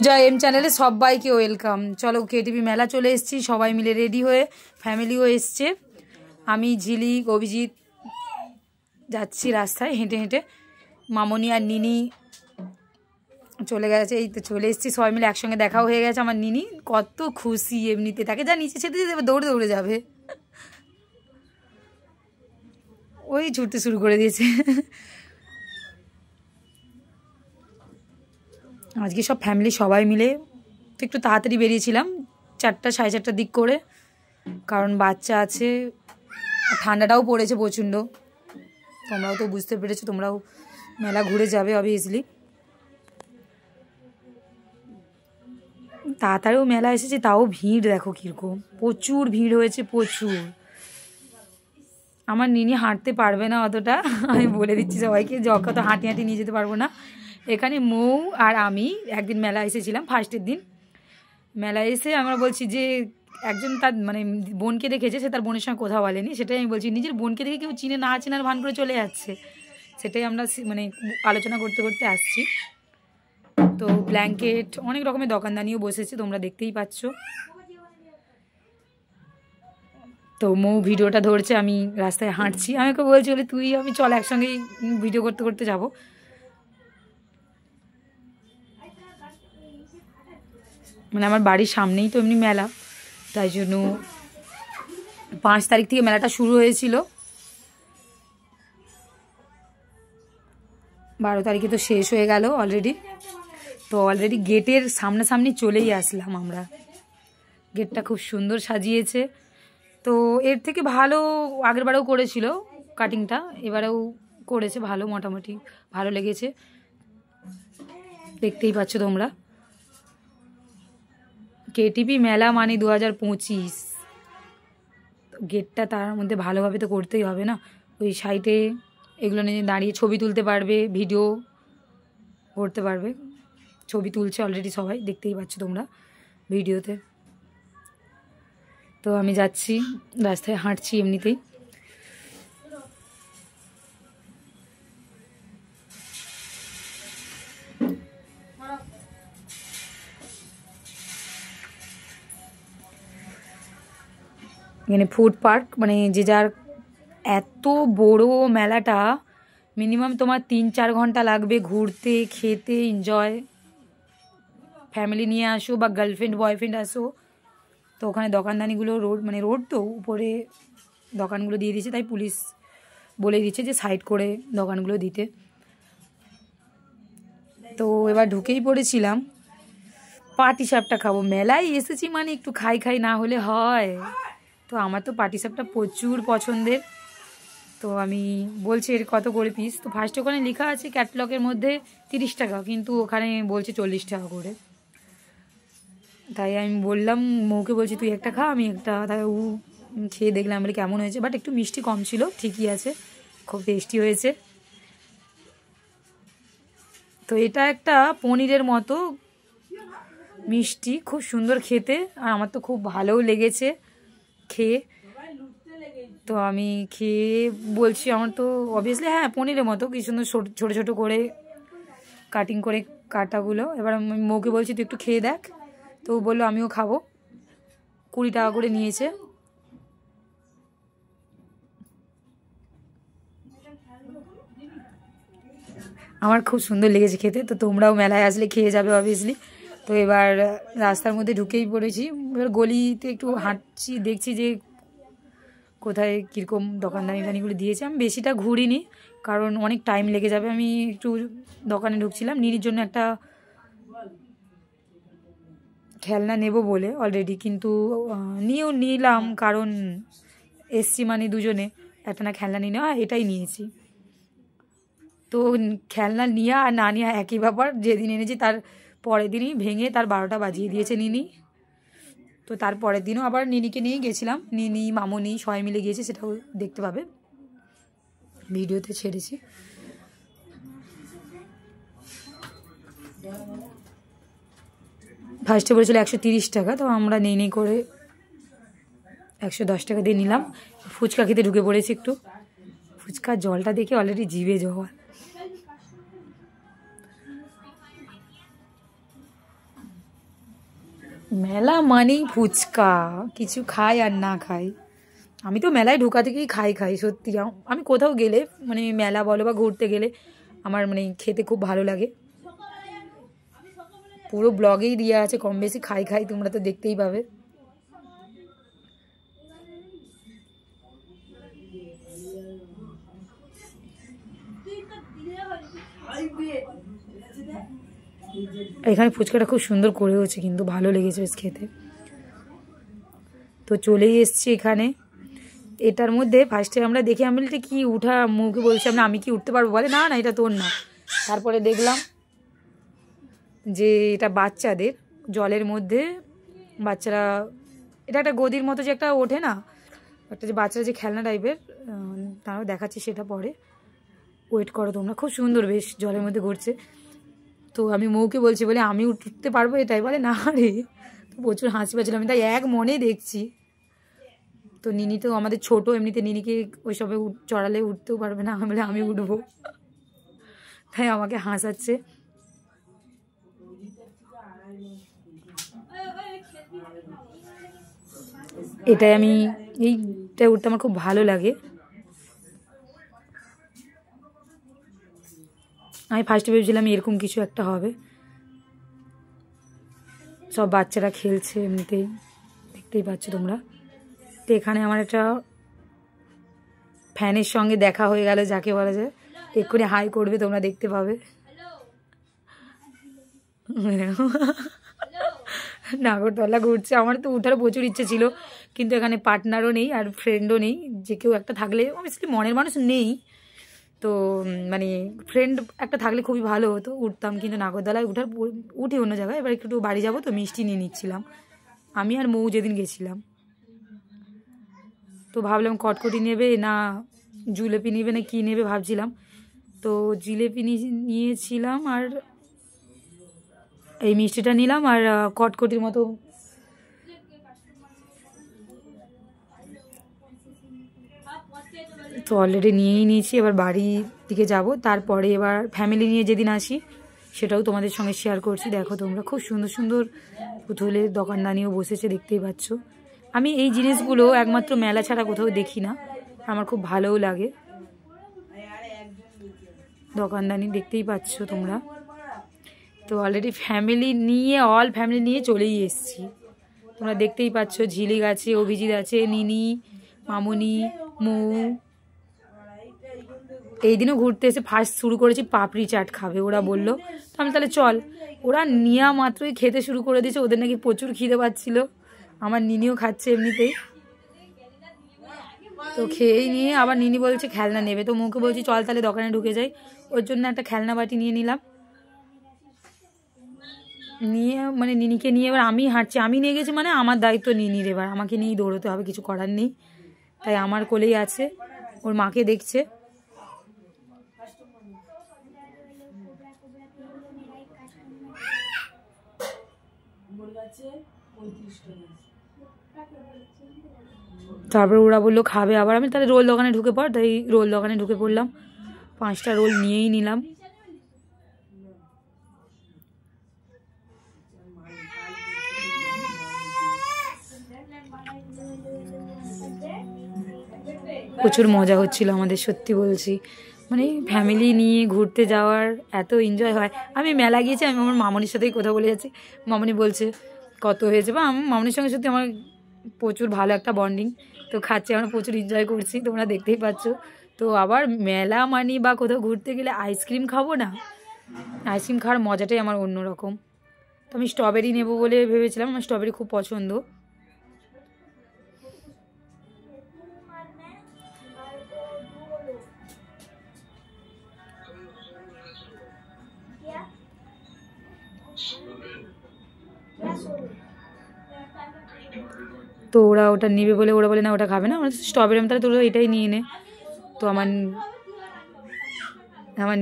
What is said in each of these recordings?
জয় M চ্যানেলে সবাইকে welcome. চলো কেটিভি মেলা চলে এসেছি, সবাই মিলে রেডি হয়ে, ফ্যামিলিও এসছে। আমি ঝিলিক অভিজিৎ যাচ্ছি রাস্তায় হেঁটে হেঁটে। মামনি আর নিনি চলে গেছে, এই তো চলে এসেছি সবাই মিলে একসঙ্গে। দেখাও হয়ে গেছে। আমার নিনি কত খুশি, এমনিতে তাকে যা নিচে ছেড়ে দিয়ে যাবে দৌড়ে দৌড়ে যাবে, ওই ছুটতে শুরু করে দিয়েছে। আজকে সব ফ্যামিলি সবাই মিলে তো একটু তাড়াতাড়ি বেরিয়েছিলাম, 4টা সাড়ে 4টার দিক করে, কারণ বাচ্চা আছে, ঠান্ডাটাও পড়েছে প্রচণ্ড। তোমরাও তো বুঝতে পেরেছো, তোমরাও মেলা ঘুরে যাবে অবভিয়াসলি। তাড়াতাড়িও মেলা এসেছে, তাও ভিড় দেখো কীরকম, প্রচুর ভিড় হয়েছে, প্রচুর। আমার নিনি হাঁটতে পারবে না অতটা, আমি বলে দিচ্ছি সবাইকে, যত হাঁটি হাঁটি নিয়ে যেতে পারবো না। এখানে মৌ আর আমি একদিন মেলা এসেছিলাম, ফার্স্টের দিন মেলা এসে আমরা বলছি যে একজন তার মানে বোনকে দেখেছে, সে তার বোনের সঙ্গে কথা বলেনি, সেটাই আমি বলছি। নিজের বোনকে দেখে কেউ চিনে না চেনার ভান করে চলে যাচ্ছে, সেটাই আমরা মানে আলোচনা করতে করতে আসছি। তো ব্ল্যাঙ্কেট, অনেক রকমের দোকানদানিও বসেছে, তোমরা দেখতেই পাচ্ছ। তো মৌ ভিডিওটা ধরছে, আমি রাস্তায় হাঁটছি, আমি ওকে বলছি বলে তুই আমি চল একসঙ্গেই ভিডিও করতে করতে যাবো। মানে আমার বাড়ির সামনেই তো এমনি মেলা, তাই জন্য 5 তারিখ থেকে মেলাটা শুরু হয়েছিল, 12 তারিখে তো শেষ হয়ে গেল অলরেডি। তো অলরেডি গেটের সামনাসামনি চলেই আসলাম আমরা। গেটটা খুব সুন্দর সাজিয়েছে, তো এর থেকে ভালো আগেরবারেও করেছিল কাটিংটা, এবারেও করেছে ভালো, মোটামুটি ভালো লেগেছে, দেখতেই পাচ্ছ তোমরা। কেটিভি মেলা মানে 2025, গেটটা তার মধ্যে ভালোভাবে তো করতেই হবে না। ওই সাইডে এগুলো নিয়ে দাঁড়িয়ে ছবি তুলতে পারবে, ভিডিও করতে পারবে। ছবি তুলছে অলরেডি সবাই, দেখতেই পাচ্ছ তোমরা ভিডিওতে। তো আমি যাচ্ছি, রাস্তায় হাঁটছি এমনিতেই। এখানে ফুড পার্ক, মানে যে যার, এত বড় মেলাটা, মিনিমাম তোমার 3-4 ঘন্টা লাগবে ঘুরতে, খেতে, এনজয়। ফ্যামিলি নিয়ে আসো বা গার্লফ্রেন্ড বয়ফ্রেন্ড আসো। তো ওখানে দোকানদানিগুলো রোড, মানে রোড তো উপরে দোকানগুলো দিয়ে দিয়েছে, তাই পুলিশ বলে দিচ্ছে যে সাইড করে দোকানগুলো দিতে। তো এবার ঢুকেই পড়েছিলাম, পাটিসাপটা খাবো, মেলায় এসেছি মানে একটু খাই খাই না হলে হয়। তো আমার তো পাটিসাপটা প্রচুর পছন্দের। তো আমি বলছি এর কত করে পিস, তো ফার্স্ট ওখানে লেখা আছে ক্যাটলগের মধ্যে 30 টাকা, কিন্তু ওখানে বলছে 40 টাকা করে। তাই আমি বললাম মৌকে, বলছি তুই একটা খা আমি একটা, তাই ও খেয়ে দেখলাম বলে কেমন হয়েছে, বাট একটু মিষ্টি কম ছিল, ঠিকই আছে, খুব টেস্টি হয়েছে। তো এটা একটা পনিরের মতো মিষ্টি, খুব সুন্দর খেতে, আর আমার তো খুব ভালোও লেগেছে খেয়ে। তো আমি খেয়ে বলছি আমার তো অবভিয়াসলি হ্যাঁ পনিরের মতো, কি সুন্দর ছোটো ছোটো করে কাটিং করে কাটাগুলো। এবার আমি মৌকে বলছি তুই একটু খেয়ে দেখ, তো ও বললো আমিও খাবো। 20 টাকা করে নিয়েছে। আমার খুব সুন্দর লেগেছে খেতে। তো তোমরাও মেলায় আসলে খেয়ে যাবে অবভিয়াসলি। তো এবার রাস্তার মধ্যে ঢুকেই পড়েছি, এবার গলিতে একটু হাঁটছি, দেখছি যে কোথায় কীরকম দোকানদানিগুলো দিয়েছে। আমি বেশিটা ঘুরিনি, কারণ অনেক টাইম লেগে যাবে। আমি একটু দোকানে ঢুকছিলাম নিরির জন্য একটা খেলনা নেব বলে অলরেডি, কিন্তু নিয়েও নিলাম, কারণ এসছি মানে দুজনে, একটা না খেলনা নিয়ে নেওয়া, এটাই নিয়েছি। তো খেলনা নেওয়া আর না নেওয়া একই ব্যাপার, যেদিন এনেছি তার পরের দিনই ভেঙে তার 12টা বাজিয়ে দিয়েছে নিনি। তো তার পরের দিনও আবার নিনিকে নিয়েই গেছিলাম, নিনি মামনি সবাই মিলে গিয়েছে, সেটাও দেখতে পাবে, ভিডিওতে ছেড়েছি। ফার্স্টে বলেছিল 130 টাকা, তো আমরা নেই করে 110 টাকা দিয়ে নিলাম। ফুচকা খেতে ঢুকে পড়েছি একটু, ফুচকার জলটা দেখে অলরেডি জিভে জল। মেলা মানেই ফুচকা, কিছু খাই আর না খাই। আমি তো মেলায় ঢোকা থেকেই খাই সত্যি। আমি কোথাও গেলে মানে মেলা বলো বা ঘুরতে গেলে আমার মানে খেতে খুব ভালো লাগে। পুরো ব্লগেই দেওয়া আছে কম বেশি খাই, তোমরা তো দেখতেই পাবে। এখানে ফুচকাটা খুব সুন্দর করে হচ্ছে, কিন্তু ভালো লেগেছে বেশ খেতে। তো চলেই এসছি এখানে। এটার মধ্যে ফার্স্টে আমরা দেখি, আমি বলছি কি উঠা, মুখে বলছিলাম না আমি কি উঠতে পারবো, বলে না না এটা তোর না। তারপরে দেখলাম যে এটা বাচ্চাদের, জলের মধ্যে বাচ্চারা, এটা একটা গদির মতো যে একটা ওঠে না, একটা যে বাচ্চারা যে খেলনা টাইপের, তারাও দেখাচ্ছি সেটা পরে। ওয়েট করো তোমরা, খুব সুন্দর বেশ জলের মধ্যে ঘুরছে। তো আমি মৌকে বলছি, বলে আমি উঠতে পারবো এটাই, বলে না রে। তো প্রচুর হাসি পাচ্ছিল, আমি তাই এক মনে দেখছি। তো নিনি তো আমাদের ছোট, এমনিতে নিনিকে ওইসবে চড়ালে উঠতেও পারবে না, আমি বলে আমি উঠবো, তাই আমাকে হাসাচ্ছে। এটাই আমি, এইটা উঠতে আমার খুব ভালো লাগে। আমি ফার্স্টে ভেবেছিলাম এরকম কিছু একটা হবে। সব বাচ্চারা খেলছে এমনিতেই, দেখতেই পাচ্ছ তোমরা। তো এখানে আমার একটা ফ্যানের সঙ্গে দেখা হয়ে গেল, যাকে বলা যায়। এক্ষুনি হাই করবে, তোমরা দেখতে পাবে। নাগরদোলা ঘুরছে। আমার তো উঠার প্রচুর ইচ্ছে ছিল, কিন্তু এখানে পার্টনারও নেই আর ফ্রেন্ডও নেই, যে কেউ একটা থাকলে, অবভিয়াসলি মনের মানুষ নেই তো, মানে ফ্রেন্ড একটা থাকলে খুবই ভালো হতো, উঠতাম। কিন্তু নাগরদোলায় উঠি অন্য জায়গায়। এবার একটু বাড়ি যাবো তো মিষ্টি নিয়ে নিচ্ছিলাম আমি আর মৌ যেদিন গেছিলাম। তো ভাবলাম কটকটি নেবে না জিলেপি নেবে না কি নেবে ভাবছিলাম। তো জিলেপি নিয়েছিলাম আর এই মিষ্টিটা নিলাম, আর কটকটির মতো তো অলরেডি নিয়েই নিয়েছি। এবার বাড়ির দিকে যাব, তারপরে এবার ফ্যামিলি নিয়ে যেদিন আসি সেটাও তোমাদের সঙ্গে শেয়ার করছি। দেখো তোমরা, খুব সুন্দর সুন্দর পুতুলের দোকানদানিও বসেছে, দেখতেই পাচ্ছ। আমি এই জিনিসগুলো একমাত্র মেলা ছাড়া কোথাও দেখি না, আমার খুব ভালোও লাগে। দোকানদানি দেখতেই পাচ্ছ তোমরা। তো অলরেডি অল ফ্যামিলি নিয়ে চলেই এসেছি, তোমরা দেখতেই পাচ্ছ। ঝিলিক আছে, অভিজিৎ আছে, নিনি, মামনি, মৌ। এই দিনও ঘুরতে এসে ফার্স্ট শুরু করেছি পাপড়ি চাট খাবে, ওরা বললো। তো আমি তাহলে চল, ওরা নেওয়া মাত্রই খেতে শুরু করে দিয়েছে, ওদের নাকি প্রচুর খিদে পাচ্ছিল। আমার নিনিও খাচ্ছে এমনিতেই। তো খেয়েই নিয়ে আবার নিনি বলছে খেলনা নেবে, তো মুখে বলছি চল তাহলে দোকানে ঢুকে যাই। ওর জন্য একটা খেলনা বাটি নিয়ে নিলাম, নিয়ে মানে নিনিকে নিয়ে এবার আমি হাঁটছি। আমি নিয়ে গেছি মানে আমার দায়িত্ব নিনির, এবার আমাকে নিয়েই দৌড়োতে হবে, কিছু করার নেই। তাই আমার কোলেই আছে, ওর মাকে দেখছে। তারপর ওরা বললো খাবে আবার, আমি তাহলে রোল দোকানে ঢুকে পড়, তাই রোল দোকানে ঢুকে পড়লাম। 5টা রোল নিয়েই নিলাম। প্রচুর মজা হচ্ছিল আমাদের, সত্যি বলছি। মানে ফ্যামিলি নিয়ে ঘুরতে যাওয়ার এত এনজয় হয়। আমি মেলা গিয়েছি, আমি আমার মামনির সাথেই কথা বলে যাচ্ছি। মামনি বলছে কত হয়েছে, বা আমার মামনির সঙ্গে সত্যি আমার প্রচুর ভালো একটা বন্ডিং। তো খাচ্ছি, আমরা প্রচুর এনজয় করছি, তোমরা দেখতেই পাচ্ছ। তো আবার মেলা মানি বা কোথাও ঘুরতে গেলে আইসক্রিম খাবো না, আইসক্রিম খাওয়ার মজাটাই আমার অন্যরকম। তো আমি স্ট্রবেরি নেবো বলে ভেবেছিলাম, আমার স্ট্রবেরি খুব পছন্দ। তো ওরা ওটা নেবে বলে, ওরা বলে না ওটা খাবে না, আমরা স্ট্রবেরি, আমি তাহলে তোরা এটাই নিয়ে নে। তো আমার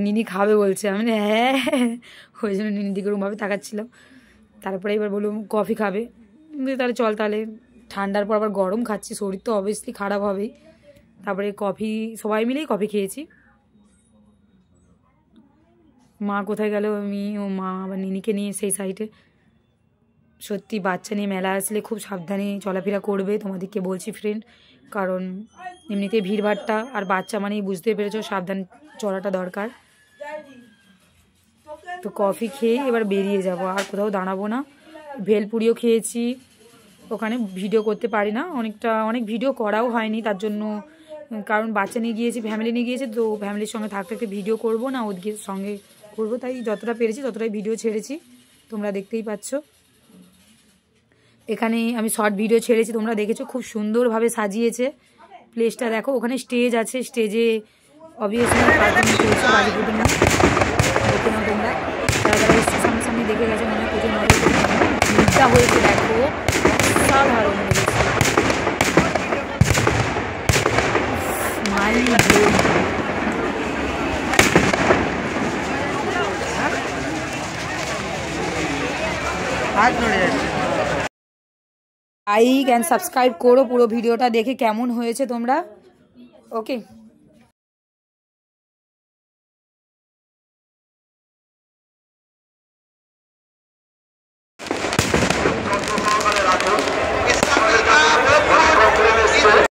নিনি খাবে বলছে, আমি হ্যাঁ, ওই জন্য নিনি দিকে ওরকমভাবে তাকাচ্ছিলাম। তারপরে এবার বললাম কফি খাবে, তাহলে চল, তাহলে ঠান্ডার পর আবার গরম খাচ্ছি, শরীর তো অবভিয়াসলি খারাপ হবেই। তারপরে কফি, সবাই মিলেই কফি খেয়েছি। মা কোথায় গেল, ও মা আবার নিনিকে নিয়ে সেই সাইডে। সত্যি বাচ্চা নিয়ে মেলা আসলে খুব সাবধানে চলাফেরা করবে, তোমাদেরকে বলছি ফ্রেন্ড। কারণ এমনিতে ভিড়ভাড়টা, আর বাচ্চা মানেই বুঝতে পেরেছো সাবধান চলাটা দরকার। তো কফি খেয়ে এবার বেরিয়ে যাব, আর কোথাও দাঁড়াবো না। ভেলপুরিও খেয়েছি, ওখানে ভিডিও করতে পারি না, অনেক ভিডিও করাও হয়নি তার জন্য, কারণ বাচ্চা নিয়ে গিয়েছি, ফ্যামিলি নিয়ে গিয়েছি, তো ফ্যামিলির সঙ্গে থাকতে থাকতে ভিডিও করব না, ওদের সঙ্গে করবো, তাই যতটা পেরেছি ততটাই ভিডিও ছেড়েছি, তোমরা দেখতেই পাচ্ছ। এখানে আমি শর্ট ভিডিও ছেড়েছি, তোমরা দেখেছো, খুব সুন্দরভাবে সাজিয়েছে প্লেসটা। দেখো ওখানে স্টেজ আছে, স্টেজে অবভিয়াসলি পারফরমেন্স চলছে বালিপুর নিয়ে, দেখে নাও তোমরা। যারা যারা এসছে সামনে দেখে গেছে মনে হয় প্রচুর মজা ভিড়টা হয়েছে, দেখো সাধারণ লেগেছে। লাইক অ্যান্ড সাবস্ক্রাইব করো পুরো ভিডিওটা দেখে কেমন হয়েছে তোমরা। ওকে।